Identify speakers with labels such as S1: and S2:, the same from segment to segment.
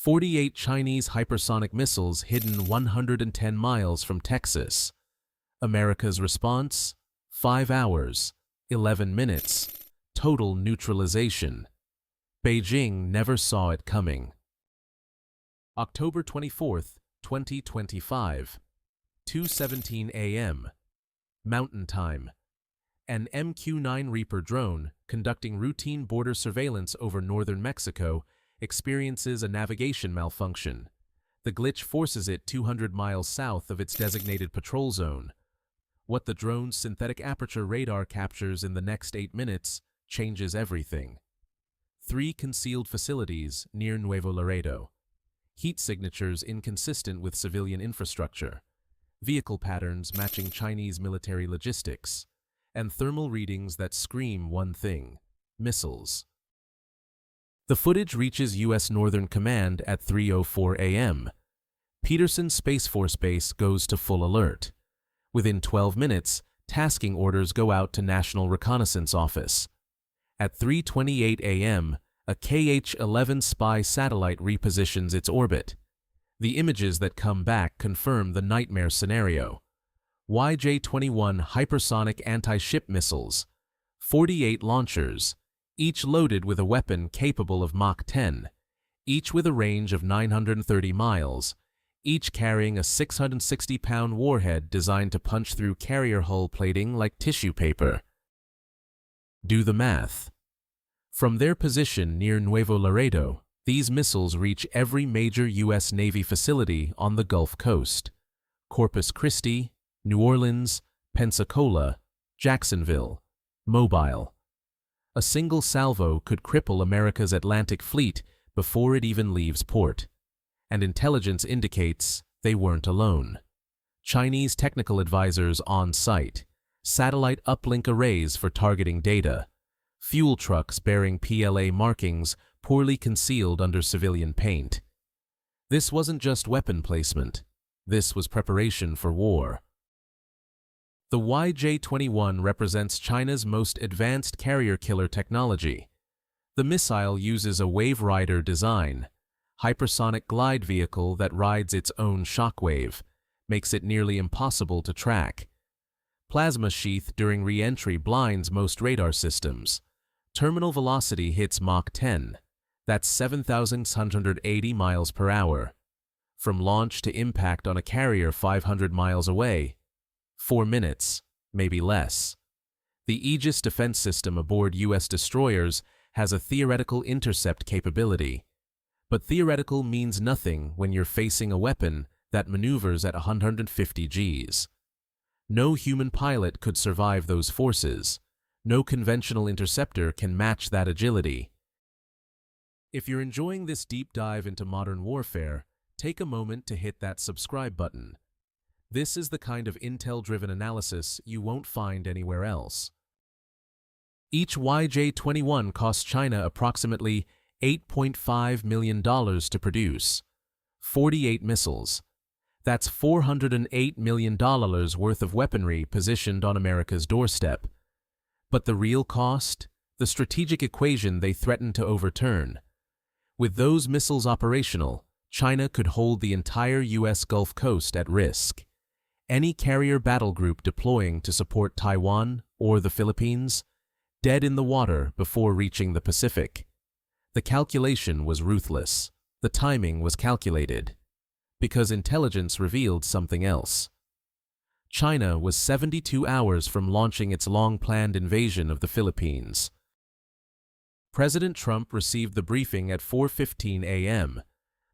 S1: 48 Chinese hypersonic missiles hidden 110 miles from Texas. America's response? 5 hours, 11 minutes, total neutralization. Beijing never saw it coming. October 24, 2025, 2:17 a.m. Mountain Time. An MQ-9 Reaper drone, conducting routine border surveillance over northern Mexico, experiences a navigation malfunction. The glitch forces it 200 miles south of its designated patrol zone. What the drone's synthetic aperture radar captures in the next 8 minutes changes everything. 3 concealed facilities near Nuevo Laredo. Heat signatures inconsistent with civilian infrastructure. Vehicle patterns matching Chinese military logistics. And thermal readings that scream one thing: missiles. The footage reaches U.S. Northern Command at 3:04 a.m. Peterson Space Force Base goes to full alert. Within 12 minutes, tasking orders go out to National Reconnaissance Office. At 3:28 a.m., a KH-11 spy satellite repositions its orbit. The images that come back confirm the nightmare scenario. YJ-21 hypersonic anti-ship missiles, 48 launchers, each loaded with a weapon capable of Mach 10, each with a range of 930 miles, each carrying a 660-pound warhead designed to punch through carrier hull plating like tissue paper. Do the math. From their position near Nuevo Laredo, these missiles reach every major U.S. Navy facility on the Gulf Coast: Corpus Christi, New Orleans, Pensacola, Jacksonville, Mobile. A single salvo could cripple America's Atlantic Fleet before it even leaves port. And intelligence indicates they weren't alone. Chinese technical advisors on site, satellite uplink arrays for targeting data, fuel trucks bearing PLA markings poorly concealed under civilian paint. This wasn't just weapon placement. This was preparation for war. The YJ-21 represents China's most advanced carrier-killer technology. The missile uses a wave rider design, hypersonic glide vehicle that rides its own shockwave, makes it nearly impossible to track. Plasma sheath during re-entry blinds most radar systems. Terminal velocity hits Mach 10. That's 7,680 miles per hour. From launch to impact on a carrier 500 miles away, 4 minutes, maybe less. The Aegis defense system aboard U.S. destroyers has a theoretical intercept capability. But theoretical means nothing when you're facing a weapon that maneuvers at 150 Gs. No human pilot could survive those forces. No conventional interceptor can match that agility. If you're enjoying this deep dive into modern warfare, take a moment to hit that subscribe button. This is the kind of intel-driven analysis you won't find anywhere else. Each YJ-21 costs China approximately $8.5 million to produce. 48 missiles. That's $408 million worth of weaponry positioned on America's doorstep. But the real cost? The strategic equation they threaten to overturn. With those missiles operational, China could hold the entire U.S. Gulf Coast at risk. Any carrier battle group deploying to support Taiwan or the Philippines, dead in the water before reaching the Pacific. The calculation was ruthless. The timing was calculated. Because intelligence revealed something else. China was 72 hours from launching its long-planned invasion of the Philippines. President Trump received the briefing at 4:15 a.m.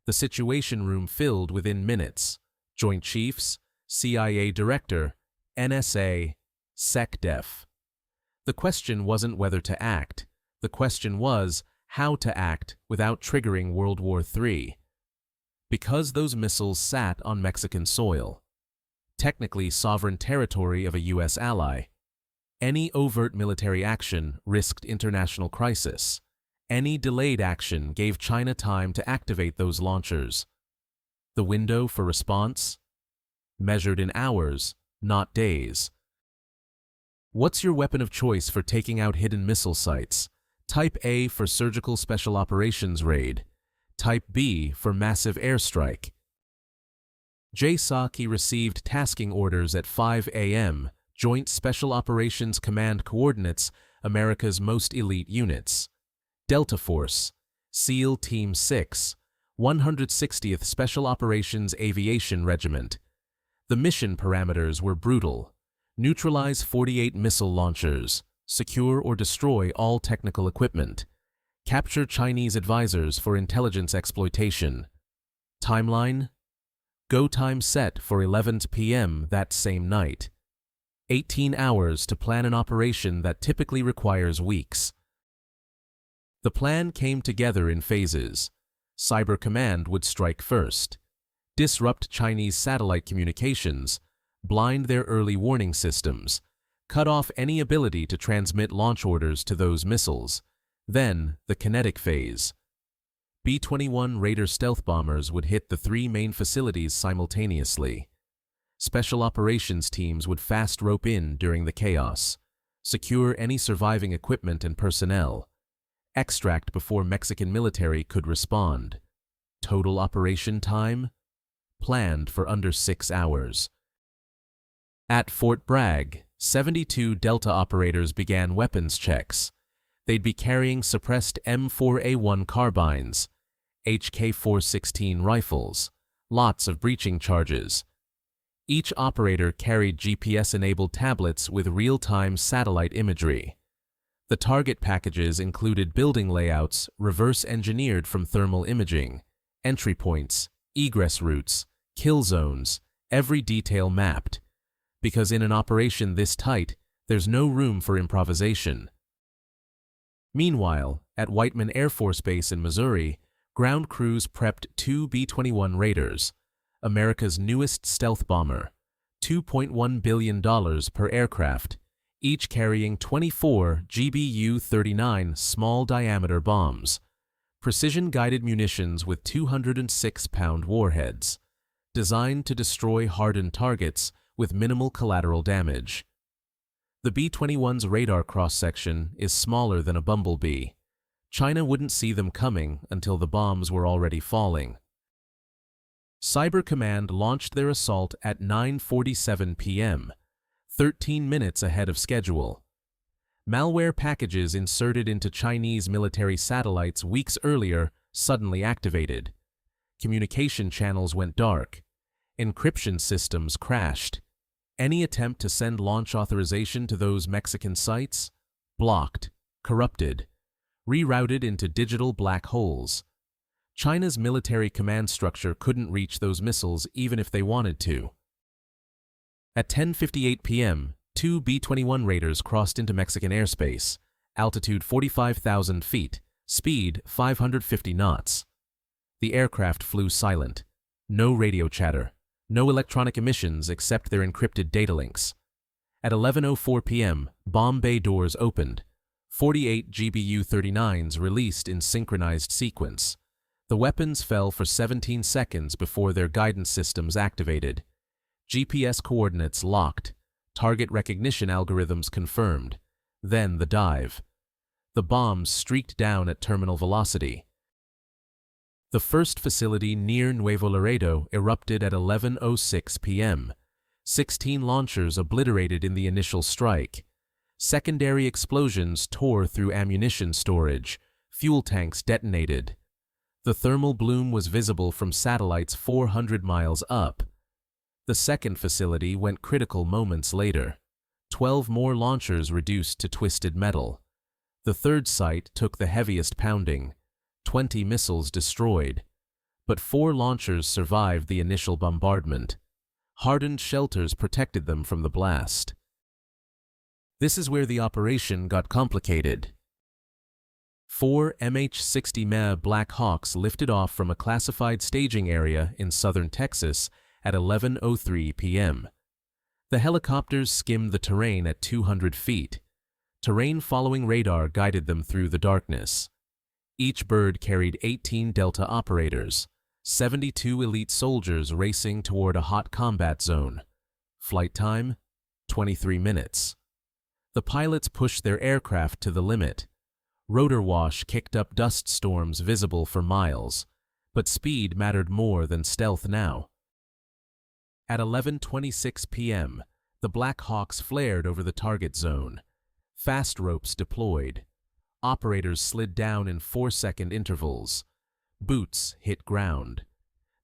S1: The Situation Room filled within minutes. Joint Chiefs, CIA Director, NSA, SecDef. The question wasn't whether to act. The question was how to act without triggering World War III. Because those missiles sat on Mexican soil. Technically sovereign territory of a U.S. ally. Any overt military action risked international crisis. Any delayed action gave China time to activate those launchers. The window for response? Measured in hours, not days. What's your weapon of choice for taking out hidden missile sites? Type A for Surgical Special Operations Raid. Type B for massive airstrike. JSOC received tasking orders at 5 a.m., Joint Special Operations Command coordinates, America's most elite units. Delta Force, SEAL Team 6, 160th Special Operations Aviation Regiment. The mission parameters were brutal. Neutralize 48 missile launchers. Secure or destroy all technical equipment. Capture Chinese advisors for intelligence exploitation. Timeline: go time set for 11 p.m. that same night. 18 hours to plan an operation that typically requires weeks. The plan came together in phases. Cyber Command would strike first, disrupt Chinese satellite communications, blind their early warning systems, cut off any ability to transmit launch orders to those missiles. Then, the kinetic phase. B-21 Raider stealth bombers would hit the three main facilities simultaneously. Special operations teams would fast rope in during the chaos, secure any surviving equipment and personnel, extract before Mexican military could respond. Total operation time? Planned for under 6 hours. At Fort Bragg, 72 Delta operators began weapons checks. They'd be carrying suppressed M4A1 carbines, HK416 rifles, lots of breaching charges. Each operator carried GPS-enabled tablets with real-time satellite imagery. The target packages included building layouts reverse-engineered from thermal imaging, entry points, egress routes, kill zones, every detail mapped. Because in an operation this tight, there's no room for improvisation. Meanwhile, at Whiteman Air Force Base in Missouri, ground crews prepped two B-21 Raiders, America's newest stealth bomber, $2.1 billion per aircraft, each carrying 24 GBU-39 small-diameter bombs, precision-guided munitions with 206-pound warheads, designed to destroy hardened targets with minimal collateral damage. The B-21's radar cross-section is smaller than a bumblebee. China wouldn't see them coming until the bombs were already falling. Cyber Command launched their assault at 9:47 p.m., 13 minutes ahead of schedule. Malware packages inserted into Chinese military satellites weeks earlier suddenly activated. Communication channels went dark. Encryption systems crashed. Any attempt to send launch authorization to those Mexican sites? Blocked, corrupted, rerouted into digital black holes. China's military command structure couldn't reach those missiles even if they wanted to. At 10:58 p.m., two B-21 Raiders crossed into Mexican airspace, altitude 45,000 feet, speed 550 knots. The aircraft flew silent. No radio chatter. No electronic emissions except their encrypted data links. At 11:04 p.m., bomb bay doors opened. 48 GBU-39s released in synchronized sequence. The weapons fell for 17 seconds before their guidance systems activated. GPS coordinates locked. Target recognition algorithms confirmed. Then the dive. The bombs streaked down at terminal velocity. The first facility near Nuevo Laredo erupted at 11:06 p.m. 16 launchers obliterated in the initial strike. Secondary explosions tore through ammunition storage. Fuel tanks detonated. The thermal bloom was visible from satellites 400 miles up. The second facility went critical moments later. 12 more launchers reduced to twisted metal. The third site took the heaviest pounding. 20 missiles destroyed. But 4 launchers survived the initial bombardment. Hardened shelters protected them from the blast. This is where the operation got complicated. 4 MH-60 Black Hawks lifted off from a classified staging area in southern Texas at 11:03 p.m. The helicopters skimmed the terrain at 200 feet. Terrain-following radar guided them through the darkness. Each bird carried 18 Delta operators, 72 elite soldiers racing toward a hot combat zone. Flight time? 23 minutes. The pilots pushed their aircraft to the limit. Rotor wash kicked up dust storms visible for miles. But speed mattered more than stealth now. At 11:26 p.m., the Black Hawks flared over the target zone. Fast ropes deployed. Operators slid down in 4-second intervals. Boots hit ground.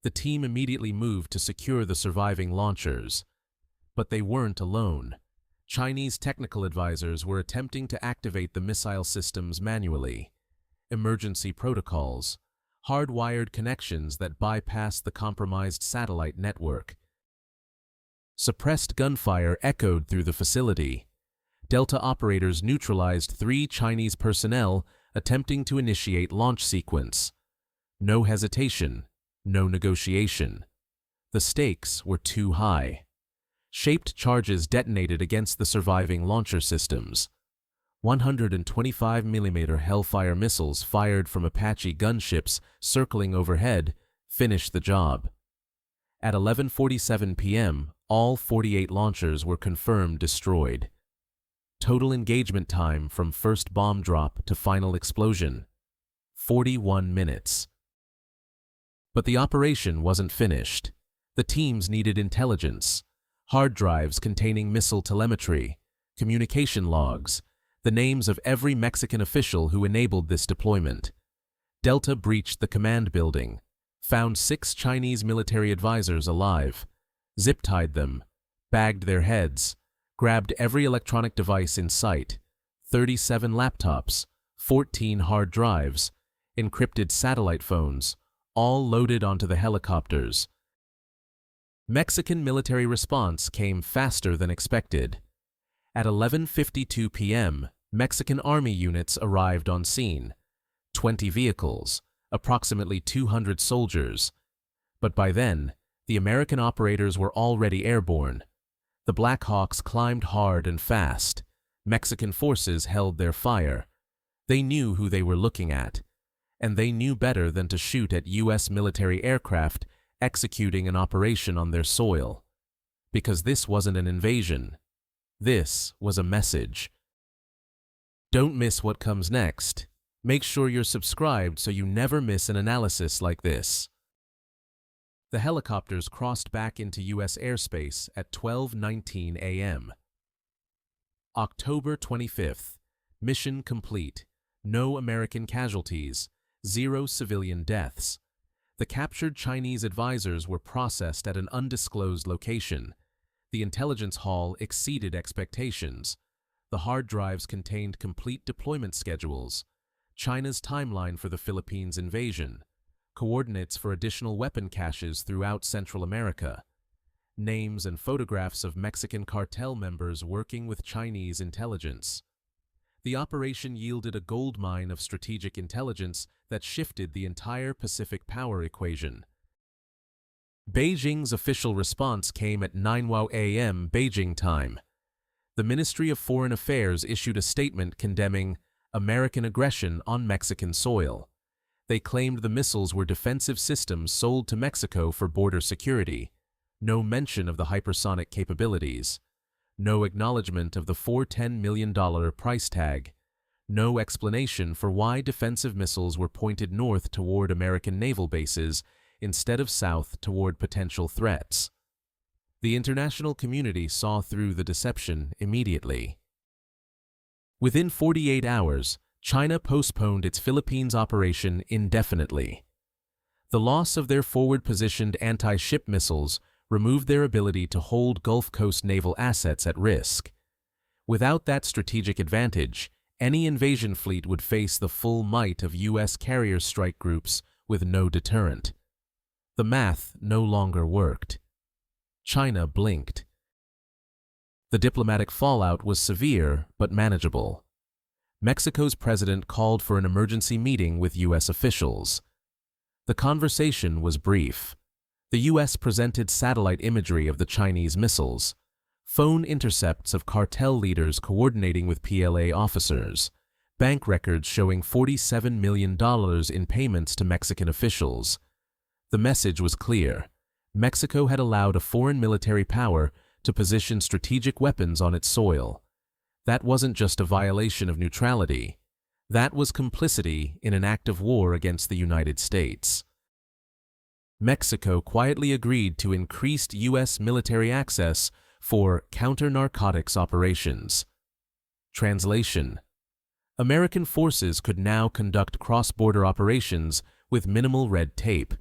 S1: The team immediately moved to secure the surviving launchers. But they weren't alone. Chinese technical advisors were attempting to activate the missile systems manually. Emergency protocols, hardwired connections that bypassed the compromised satellite network. Suppressed gunfire echoed through the facility. Delta operators neutralized 3 Chinese personnel attempting to initiate launch sequence. No hesitation, no negotiation. The stakes were too high. Shaped charges detonated against the surviving launcher systems. 125mm Hellfire missiles fired from Apache gunships circling overhead finished the job. At 11:47 p.m., all 48 launchers were confirmed destroyed. Total engagement time from first bomb drop to final explosion: 41 minutes. But the operation wasn't finished. The teams needed intelligence, hard drives containing missile telemetry, communication logs, the names of every Mexican official who enabled this deployment. Delta breached the command building, found 6 Chinese military advisors alive, zip-tied them, bagged their heads, grabbed every electronic device in sight, 37 laptops, 14 hard drives, encrypted satellite phones, all loaded onto the helicopters. Mexican military response came faster than expected. At 11:52 p.m., Mexican Army units arrived on scene. 20 vehicles, approximately 200 soldiers. But by then, the American operators were already airborne. The Black Hawks climbed hard and fast. Mexican forces held their fire. They knew who they were looking at, and they knew better than to shoot at U.S. military aircraft executing an operation on their soil. Because this wasn't an invasion. This was a message. Don't miss what comes next. Make sure you're subscribed so you never miss an analysis like this. The helicopters crossed back into U.S. airspace at 12:19 a.m. October 25th. Mission complete. No American casualties. 0 civilian deaths. The captured Chinese advisors were processed at an undisclosed location. The intelligence haul exceeded expectations. The hard drives contained complete deployment schedules, China's timeline for the Philippines invasion, coordinates for additional weapon caches throughout Central America, names and photographs of Mexican cartel members working with Chinese intelligence. The operation yielded a goldmine of strategic intelligence that shifted the entire Pacific power equation. Beijing's official response came at 9:00 a.m. Beijing time. The Ministry of Foreign Affairs issued a statement condemning American aggression on Mexican soil. They claimed the missiles were defensive systems sold to Mexico for border security. No mention of the hypersonic capabilities. No acknowledgement of the $410 million price tag. No explanation for why defensive missiles were pointed north toward American naval bases instead of south toward potential threats. The international community saw through the deception immediately. Within 48 hours, China postponed its Philippines operation indefinitely. The loss of their forward-positioned anti-ship missiles removed their ability to hold Gulf Coast naval assets at risk. Without that strategic advantage, any invasion fleet would face the full might of U.S. carrier strike groups with no deterrent. The math no longer worked. China blinked. The diplomatic fallout was severe but manageable. Mexico's president called for an emergency meeting with U.S. officials. The conversation was brief. The U.S. presented satellite imagery of the Chinese missiles, phone intercepts of cartel leaders coordinating with PLA officers, bank records showing $47 million in payments to Mexican officials. The message was clear. Mexico had allowed a foreign military power to position strategic weapons on its soil. That wasn't just a violation of neutrality. That was complicity in an act of war against the United States. Mexico quietly agreed to increased U.S. military access for counter-narcotics operations. Translation: American forces could now conduct cross-border operations with minimal red tape.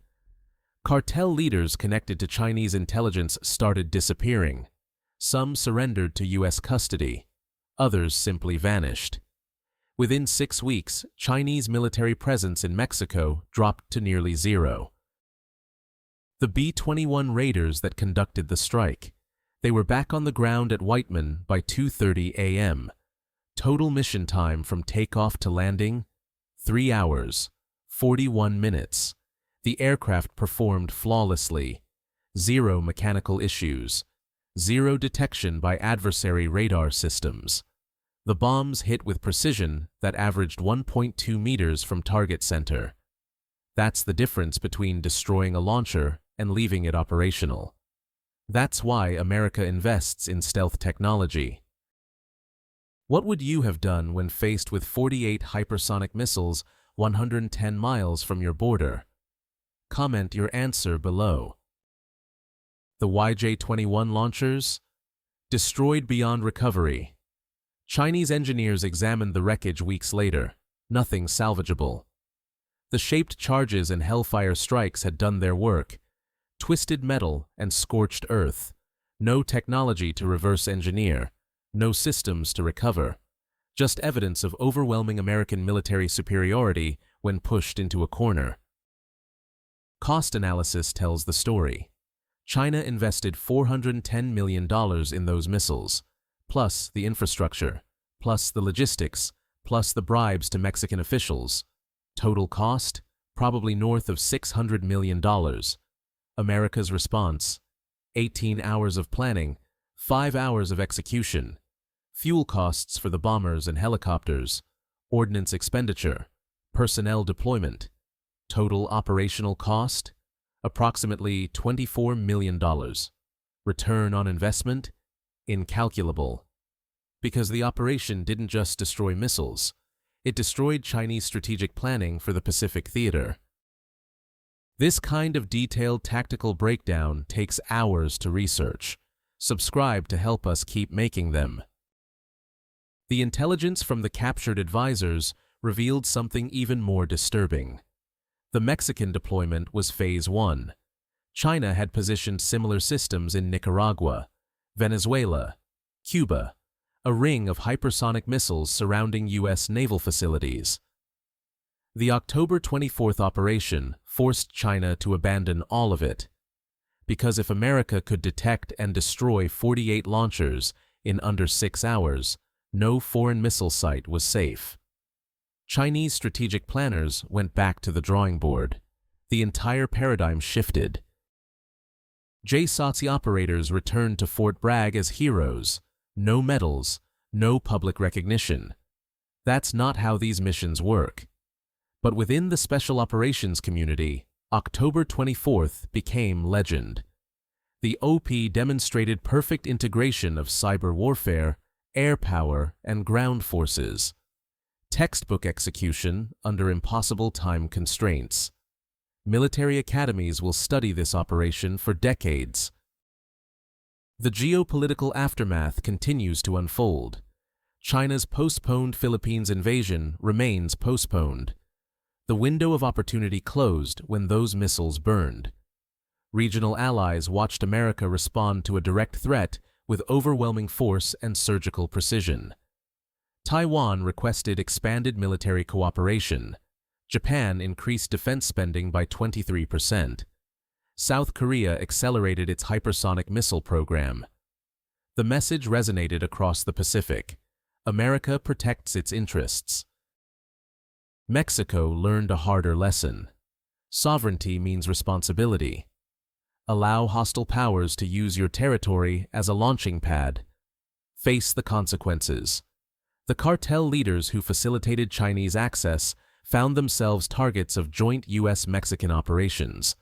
S1: Cartel leaders connected to Chinese intelligence started disappearing. Some surrendered to U.S. custody. Others simply vanished. Within 6 weeks, Chinese military presence in Mexico dropped to nearly zero. The B-21 raiders that conducted the strike. They were back on the ground at Whiteman by 2:30 a.m. Total mission time from takeoff to landing, 3 hours, 41 minutes. The aircraft performed flawlessly. Zero mechanical issues. Zero detection by adversary radar systems. The bombs hit with precision that averaged 1.2 meters from target center. That's the difference between destroying a launcher and leaving it operational. That's why America invests in stealth technology. What would you have done when faced with 48 hypersonic missiles 110 miles from your border? Comment your answer below. The YJ-21 launchers? Destroyed beyond recovery. Chinese engineers examined the wreckage weeks later. Nothing salvageable. The shaped charges and Hellfire strikes had done their work. Twisted metal and scorched earth. No technology to reverse engineer. No systems to recover. Just evidence of overwhelming American military superiority when pushed into a corner. Cost analysis tells the story. China invested $410 million in those missiles, plus the infrastructure, plus the logistics, plus the bribes to Mexican officials. Total cost? Probably north of $600 million. America's response? 18 hours of planning, 5 hours of execution. Fuel costs for the bombers and helicopters. Ordnance expenditure. Personnel deployment. Total operational cost? Approximately $24 million. Return on investment? Incalculable. Because the operation didn't just destroy missiles, it destroyed Chinese strategic planning for the Pacific Theater. This kind of detailed tactical breakdown takes hours to research. Subscribe to help us keep making them. The intelligence from the captured advisors revealed something even more disturbing. The Mexican deployment was Phase 1. China had positioned similar systems in Nicaragua, Venezuela, Cuba, a ring of hypersonic missiles surrounding U.S. naval facilities. The October 24th operation forced China to abandon all of it. Because if America could detect and destroy 48 launchers in under 6 hours, no foreign missile site was safe. Chinese strategic planners went back to the drawing board. The entire paradigm shifted. JSOC operators returned to Fort Bragg as heroes. No medals, no public recognition. That's not how these missions work. But within the special operations community, October 24th became legend. The OP demonstrated perfect integration of cyber warfare, air power, and ground forces. Textbook execution under impossible time constraints. Military academies will study this operation for decades. The geopolitical aftermath continues to unfold. China's postponed Philippines invasion remains postponed. The window of opportunity closed when those missiles burned. Regional allies watched America respond to a direct threat with overwhelming force and surgical precision. Taiwan requested expanded military cooperation. Japan increased defense spending by 23%. South Korea accelerated its hypersonic missile program. The message resonated across the Pacific. America protects its interests. Mexico learned a harder lesson. Sovereignty means responsibility. Allow hostile powers to use your territory as a launching pad. Face the consequences. The cartel leaders who facilitated Chinese access found themselves targets of joint U.S.-Mexican operations.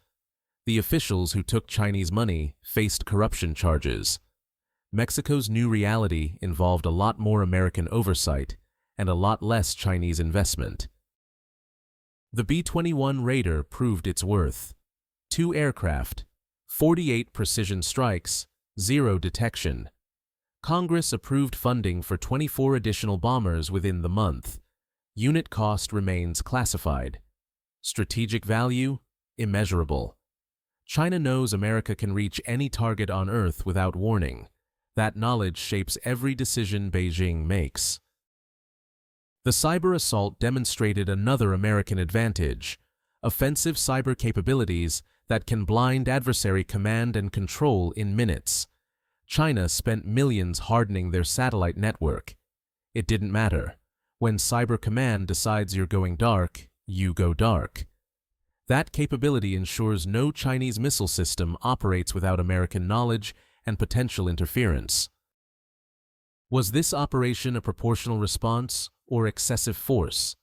S1: The officials who took Chinese money faced corruption charges. Mexico's new reality involved a lot more American oversight and a lot less Chinese investment. The B-21 raider proved its worth. 2 aircraft, 48 precision strikes, 0 detection. Congress approved funding for 24 additional bombers within the month. Unit cost remains classified. Strategic value? Immeasurable. China knows America can reach any target on Earth without warning. That knowledge shapes every decision Beijing makes. The cyber assault demonstrated another American advantage: offensive cyber capabilities that can blind adversary command and control in minutes. China spent millions hardening their satellite network. It didn't matter. When Cyber Command decides you're going dark, you go dark. That capability ensures no Chinese missile system operates without American knowledge and potential interference. Was this operation a proportional response or excessive force?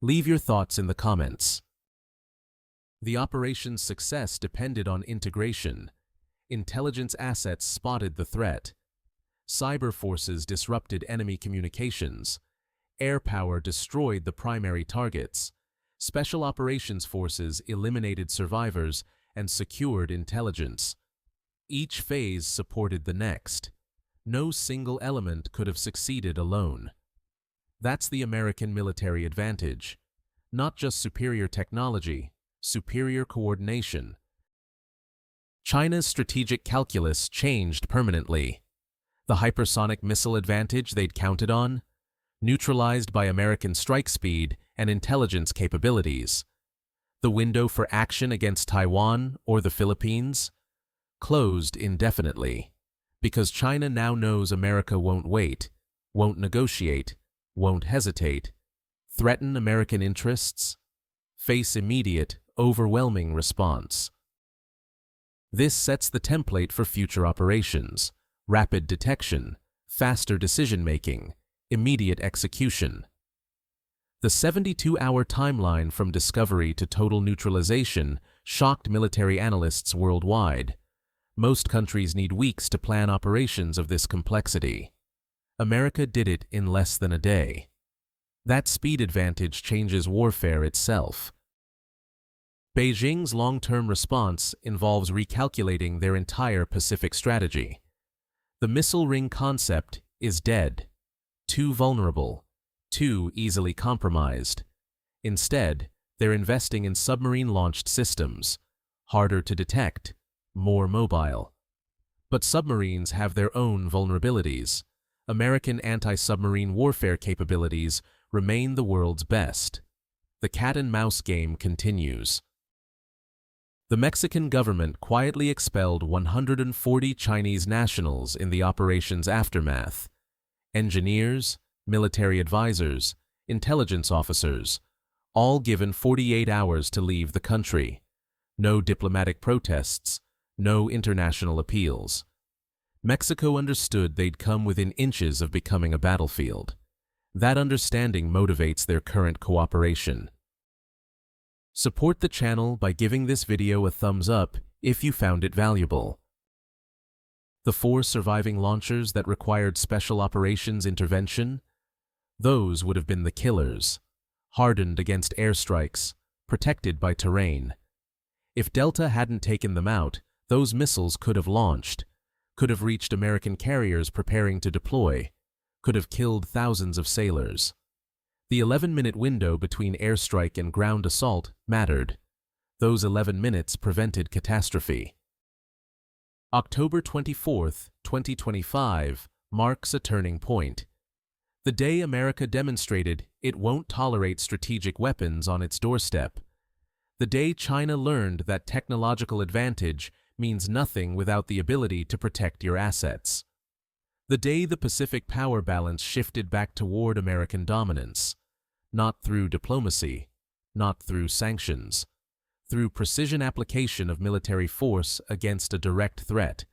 S1: Leave your thoughts in the comments. The operation's success depended on integration. Intelligence assets spotted the threat. Cyber forces disrupted enemy communications. Air power destroyed the primary targets. Special operations forces eliminated survivors and secured intelligence. Each phase supported the next. No single element could have succeeded alone. That's the American military advantage. Not just superior technology, superior coordination. China's strategic calculus changed permanently. The hypersonic missile advantage they'd counted on? Neutralized by American strike speed and intelligence capabilities. The window for action against Taiwan or the Philippines? Closed indefinitely, because China now knows America won't wait, won't negotiate, won't hesitate, threaten American interests, face immediate, overwhelming response. This sets the template for future operations: rapid detection, faster decision-making, immediate execution. The 72-hour timeline from discovery to total neutralization shocked military analysts worldwide. Most countries need weeks to plan operations of this complexity. America did it in less than a day. That speed advantage changes warfare itself. Beijing's long-term response involves recalculating their entire Pacific strategy. The missile ring concept is dead. Too vulnerable, too easily compromised. Instead, they're investing in submarine-launched systems, harder to detect, more mobile. But submarines have their own vulnerabilities. American anti-submarine warfare capabilities remain the world's best. The cat-and-mouse game continues. The Mexican government quietly expelled 140 Chinese nationals in the operation's aftermath. Engineers, military advisors, intelligence officers, all given 48 hours to leave the country. No diplomatic protests, no international appeals. Mexico understood they'd come within inches of becoming a battlefield. That understanding motivates their current cooperation. Support the channel by giving this video a thumbs up if you found it valuable. The 4 surviving launchers that required special operations intervention? Those would have been the killers, hardened against airstrikes, protected by terrain. If Delta hadn't taken them out, those missiles could have launched, could have reached American carriers preparing to deploy, could have killed thousands of sailors. The 11-minute window between airstrike and ground assault mattered. Those 11 minutes prevented catastrophe. October 24, 2025, marks a turning point. The day America demonstrated it won't tolerate strategic weapons on its doorstep. The day China learned that technological advantage means nothing without the ability to protect your assets. The day the Pacific power balance shifted back toward American dominance. Not through diplomacy, not through sanctions, through precision application of military force against a direct threat.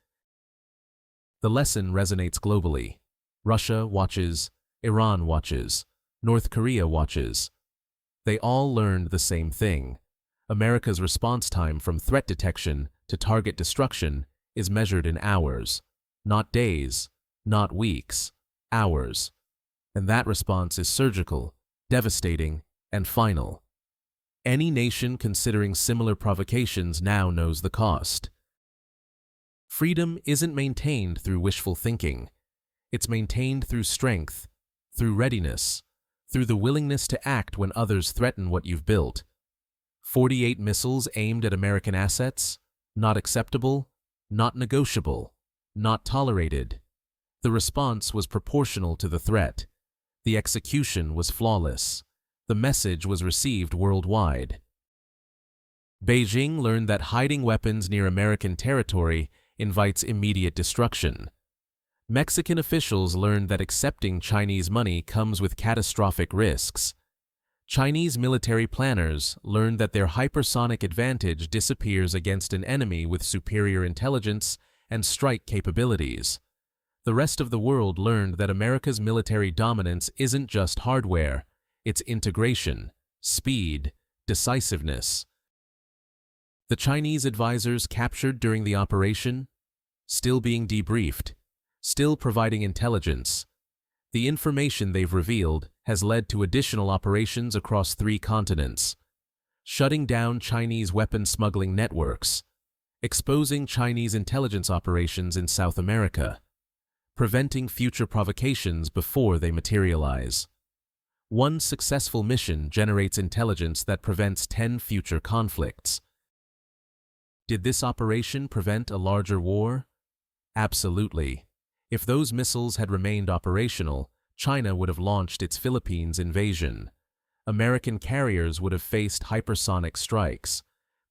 S1: The lesson resonates globally. Russia watches, Iran watches, North Korea watches. They all learned the same thing. America's response time from threat detection to target destruction is measured in hours, not days, not weeks, hours. And that response is surgical, devastating, and final. Any nation considering similar provocations now knows the cost. Freedom isn't maintained through wishful thinking. It's maintained through strength, through readiness, through the willingness to act when others threaten what you've built. 48 missiles aimed at American assets? Not acceptable, not negotiable, not tolerated. The response was proportional to the threat. The execution was flawless. The message was received worldwide. Beijing learned that hiding weapons near American territory invites immediate destruction. Mexican officials learned that accepting Chinese money comes with catastrophic risks. Chinese military planners learned that their hypersonic advantage disappears against an enemy with superior intelligence and strike capabilities. The rest of the world learned that America's military dominance isn't just hardware, it's integration, speed, decisiveness. The Chinese advisors captured during the operation? Still being debriefed, still providing intelligence. The information they've revealed has led to additional operations across 3 continents, shutting down Chinese weapon smuggling networks, exposing Chinese intelligence operations in South America, preventing future provocations before they materialize. One successful mission generates intelligence that prevents 10 future conflicts. Did this operation prevent a larger war? Absolutely. If those missiles had remained operational, China would have launched its Philippines invasion. American carriers would have faced hypersonic strikes.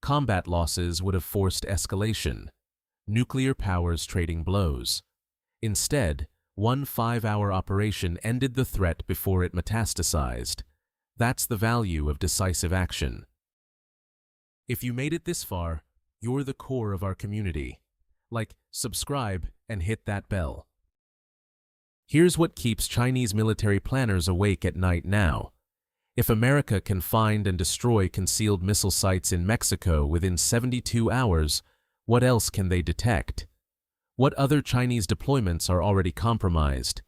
S1: Combat losses would have forced escalation. Nuclear powers trading blows. Instead, one 5-hour operation ended the threat before it metastasized. That's the value of decisive action. If you made it this far, you're the core of our community. Like, subscribe, and hit that bell. Here's what keeps Chinese military planners awake at night now. If America can find and destroy concealed missile sites in Mexico within 72 hours, what else can they detect? What other Chinese deployments are already compromised?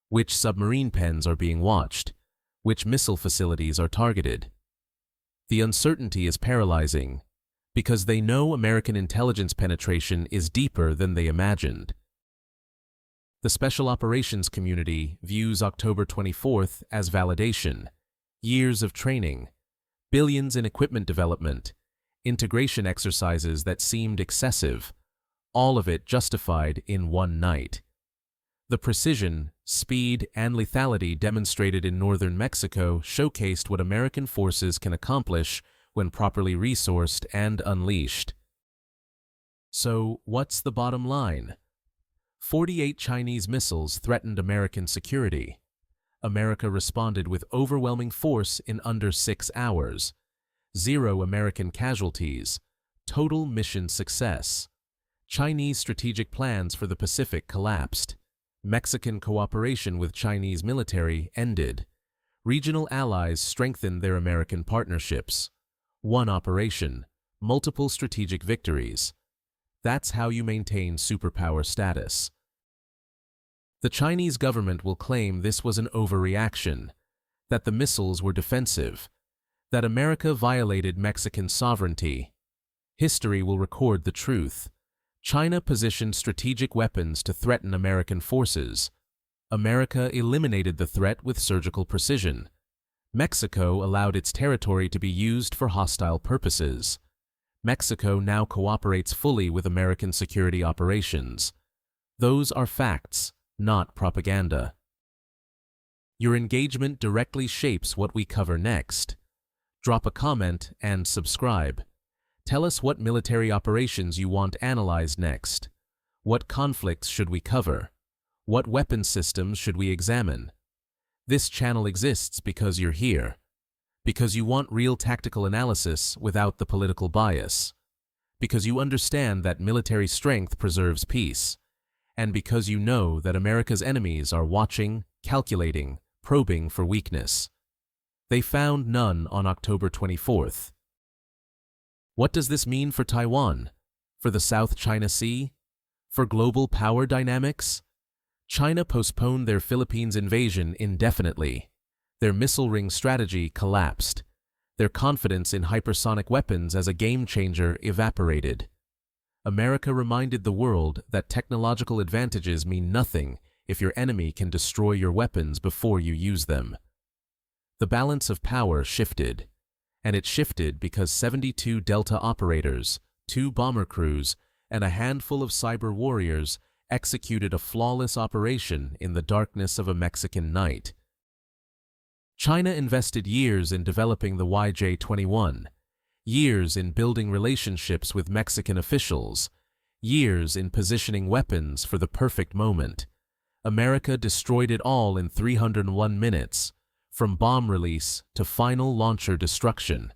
S1: Which submarine pens are being watched? Which missile facilities are targeted? The uncertainty is paralyzing, because they know American intelligence penetration is deeper than they imagined. The Special Operations community views October 24th as validation, years of training, billions in equipment development, integration exercises that seemed excessive, all of it justified in one night. The precision, speed, and lethality demonstrated in northern Mexico showcased what American forces can accomplish when properly resourced and unleashed. So, what's the bottom line? 48 Chinese missiles threatened American security. America responded with overwhelming force in under 6 hours. 0 American casualties. Total mission success. Chinese strategic plans for the Pacific collapsed. Mexican cooperation with Chinese military ended. Regional allies strengthened their American partnerships. One operation, multiple strategic victories. That's how you maintain superpower status. The Chinese government will claim this was an overreaction, that the missiles were defensive, that America violated Mexican sovereignty. History will record the truth. China positioned strategic weapons to threaten American forces. America eliminated the threat with surgical precision. Mexico allowed its territory to be used for hostile purposes. Mexico now cooperates fully with American security operations. Those are facts, not propaganda. Your engagement directly shapes what we cover next. Drop a comment and subscribe. Tell us what military operations you want analyzed next. What conflicts should we cover? What weapon systems should we examine? This channel exists because you're here. Because you want real tactical analysis without the political bias. Because you understand that military strength preserves peace. And because you know that America's enemies are watching, calculating, probing for weakness. They found none on October 24th. What does this mean for Taiwan? For the South China Sea? For global power dynamics? China postponed their Philippines invasion indefinitely. Their missile ring strategy collapsed. Their confidence in hypersonic weapons as a game-changer evaporated. America reminded the world that technological advantages mean nothing if your enemy can destroy your weapons before you use them. The balance of power shifted, and it shifted because 72 Delta operators, 2 bomber crews, and a handful of cyber warriors executed a flawless operation in the darkness of a Mexican night. China invested years in developing the YJ-21, years in building relationships with Mexican officials, years in positioning weapons for the perfect moment. America destroyed it all in 301 minutes, from bomb release to final launcher destruction.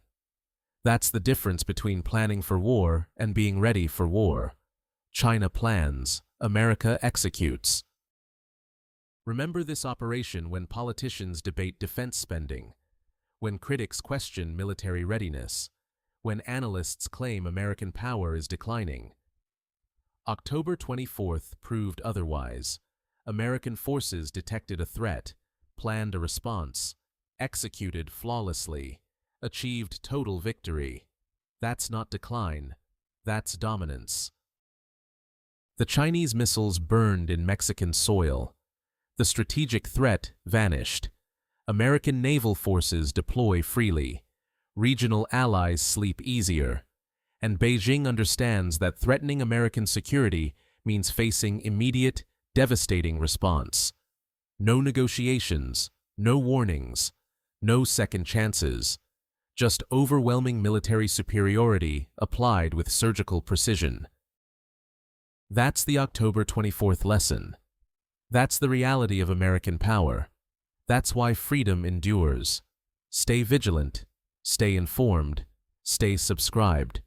S1: That's the difference between planning for war and being ready for war. China plans, America executes. Remember this operation when politicians debate defense spending, when critics question military readiness, when analysts claim American power is declining. October 24th proved otherwise. American forces detected a threat, planned a response, executed flawlessly, achieved total victory. That's not decline, that's dominance. The Chinese missiles burned in Mexican soil. The strategic threat vanished. American naval forces deploy freely. Regional allies sleep easier. And Beijing understands that threatening American security means facing immediate, devastating response. No negotiations, no warnings, no second chances. Just overwhelming military superiority applied with surgical precision. That's the October 24th lesson. That's the reality of American power. That's why freedom endures. Stay vigilant, stay informed, stay subscribed.